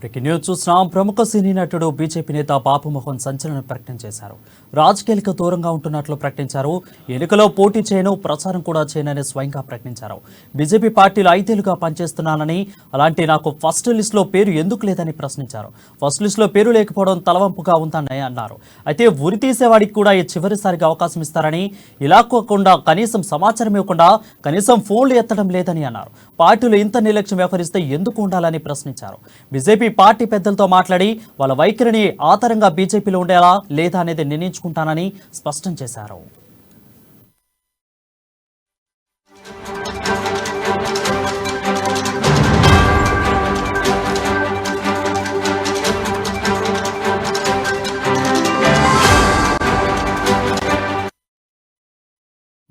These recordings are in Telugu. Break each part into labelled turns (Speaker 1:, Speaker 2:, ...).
Speaker 1: బ్రేకింగ్ న్యూస్ చూస్తున్నాం. ప్రముఖ సినీ నటుడు బీజేపీ నేత బాబు మోహన్ సంచలన ప్రకటన చేశారు. రాజకీయాలకు దూరంగా ఉంటున్నట్లు ప్రకటించారు. ఎన్నికలో పోటీ చేయను, ప్రచారం కూడా చేయనని స్వయంగా ప్రకటించారు. బీజేపీ పార్టీలో 5 ఏళ్లుగా పనిచేస్తున్నానని, అలాంటి నాకు ఫస్ట్ లిస్టులో పేరు ఎందుకు లేదని ప్రశ్నించారు. ఫస్ట్ లిస్టులో పేరు లేకపోవడం తలవంపుగా ఉందని అన్నారు. అయితే ఉరి తీసేవాడికి కూడా చివరిసారిగా అవకాశం ఇస్తారని, ఇలా కాకుండా కనీసం సమాచారం ఇవ్వకుండా కనీసం ఫోన్లు ఎత్తడం లేదని అన్నారు. పార్టీలో ఇంత నిర్లక్ష్యం వ్యవహరిస్తే ఎందుకు ఉండాలని ప్రశ్నించారు. బీజేపీ పార్టీ పెద్దలతో మాట్లాడి వాళ్ళ వైఖరిని ఆధారంగా బీజేపీలో ఉండేలా లేదా అనేది నిర్ణయించుకుంటానని స్పష్టం చేశారు.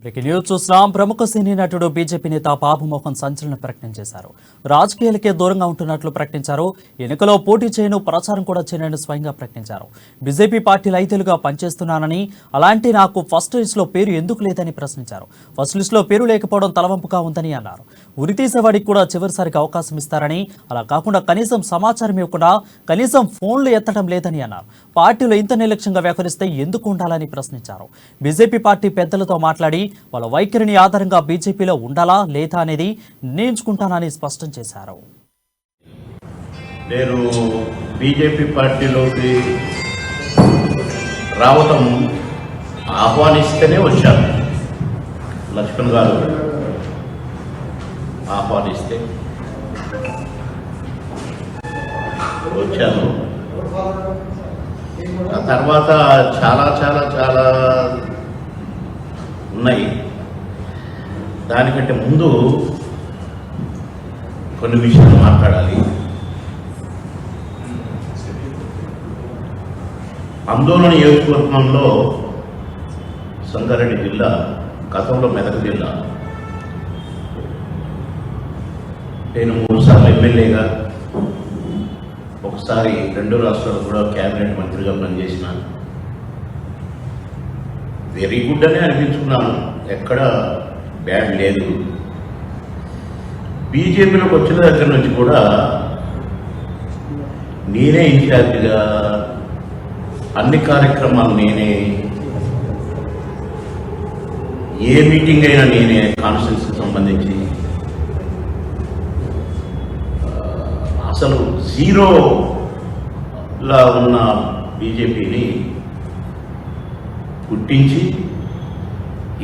Speaker 1: బ్రేకింగ్ న్యూస్ చూస్తున్నాం. ప్రముఖ సినీ నటుడు బీజేపీ నేత బాబు మోహన్ సంచలన ప్రకటన చేశారు. రాజకీయాలకే దూరంగా ఉంటున్నట్లు ప్రకటించారు. ఎన్నికలో పోటీ చేయను, ప్రచారం కూడా చేయనని స్వయంగా ప్రకటించారు. బీజేపీ పార్టీలో 5 ఏళ్లుగా పనిచేస్తున్నానని, అలాంటి నాకు ఫస్ట్ లిస్టులో పేరు ఎందుకు లేదని ప్రశ్నించారు. ఫస్ట్ లిస్టులో పేరు లేకపోవడం తలవంపుగా ఉందని అన్నారు. ఉరి తీసేవాడికి కూడా చివరిసారికి అవకాశం ఇస్తారని, అలా కాకుండా కనీసం సమాచారం ఇవ్వకుండా కనీసం ఫోన్లు ఎత్తడం లేదని అన్నారు. పార్టీలో ఇంత నిర్లక్ష్యంగా వ్యవహరిస్తే ఎందుకు ఉండాలని ప్రశ్నించారు. బీజేపీ పార్టీ పెద్దలతో మాట్లాడి వాళ్ళ వైఖరిని ఆధారంగా బీజేపీలో ఉండాలా లేదా అనేది నిర్ణయించుకుంటానని స్పష్టం చేశారు.
Speaker 2: నేను బీజేపీ పార్టీలోకి రావటం ఆహ్వానిస్తేనే వచ్చాను. లక్ష్మణ్ గారు ఆహ్వానిస్తే వచ్చాను. ఆ తర్వాత చాలా చాలా చాలా ఉన్నాయి. దానికంటే ముందు కొన్ని విషయాలు మాట్లాడాలి. ఆందోళన నియోజకవర్గంలో సంగారెడ్డి జిల్లా, గతంలో మెదక్ జిల్లా, నేను 3 సార్లు ఎమ్మెల్యేగా, ఒకసారి 2 రాష్ట్రాలు కూడా క్యాబినెట్ మంత్రిగా పనిచేసినాను. వెరీ గుడ్ అని అనిపించుకున్నాను, ఎక్కడ బ్యాడ్ లేదు. బీజేపీలోకి వచ్చిన దగ్గర నుంచి కూడా నేనే ఇన్ఛార్జిగా, అన్ని కార్యక్రమాలు నేనే, ఏ మీటింగ్ అయినా నేనే, కాన్స్టిట్యూన్సీకి సంబంధించి అసలు జీరోలా ఉన్న బీజేపీని గుర్తించి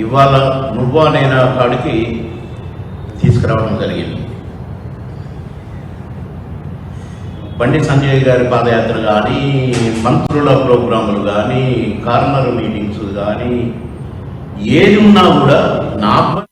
Speaker 2: ఇవాళ నువ్వానైనా కాడికి తీసుకురావడం జరిగింది. బండి సంజయ్ గారి పాదయాత్ర కానీ, మంత్రుల ప్రోగ్రాములు కానీ, కార్నర్ మీటింగ్స్ కానీ, ఏది ఉన్నా కూడా నాకు